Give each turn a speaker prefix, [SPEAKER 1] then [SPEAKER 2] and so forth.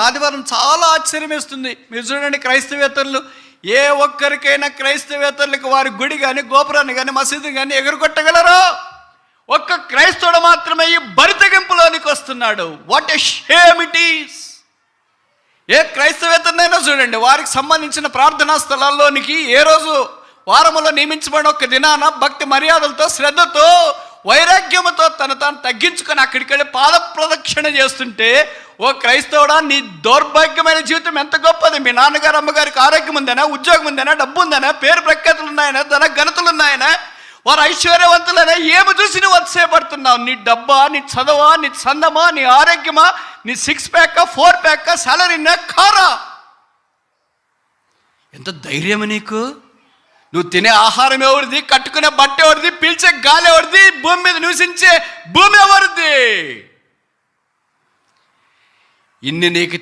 [SPEAKER 1] ఆదివారం చాలా ఆశ్చర్యం వేస్తుంది. మీరు చూడండి, క్రైస్తవేతరులు ఏ ఒక్కరికైనా క్రైస్తవేతరులకు వారి గుడి కానీ గోపురాన్ని కానీ మసీదు కానీ ఎగురగొట్టగలరు. ఒక్క క్రైస్తవుడు మాత్రమే ఈ బరితెగింపులోనికి వస్తున్నాడు. What a shame it is. ఏ క్రైస్తవేతరునైనా చూడండి, వారికి సంబంధించిన ప్రార్థనా స్థలాల్లోనికి ఏ రోజు వారములో నియమించబడిన ఒక దినాన భక్తి మర్యాదలతో శ్రద్ధతో వైరాగ్యముతో తను తాను తగ్గించుకొని అక్కడికి వెళ్ళి పాద ప్రదక్షిణ చేస్తుంటే, ఓ క్రైస్తవుడా, నీ దౌర్భాగ్యమైన జీవితం ఎంత గొప్పది. మీ నాన్నగారు అమ్మగారికి ఆరోగ్యం ఉందనా, ఉద్యోగం ఉందనా, డబ్బు ఉందనా, పేరు ప్రఖ్యాతులు ఉన్నాయనా, ధన ఘనతలు ఉన్నాయనా, వారు ఐశ్వర్యవంతులైనా, ఏమి చూసి నువ్వు అతిశయపడుతున్నావు? నీ డబ్బా, నీ చదవా, నీ చందమా, నీ ఆరోగ్యమా, నీ 6 ప్యాక్ 4 ప్యాక్ సాలరీనా, కారా? ఎంత ధైర్యం నీకు? నువ్వు తినే ఆహారం ఎవరిది, కట్టుకునే బట్ట ఎవరిది, పీల్చే గాలి ఎవరిది, భూమి మీద నివసించే భూమి ఎవరిది? ఇన్ని నీకు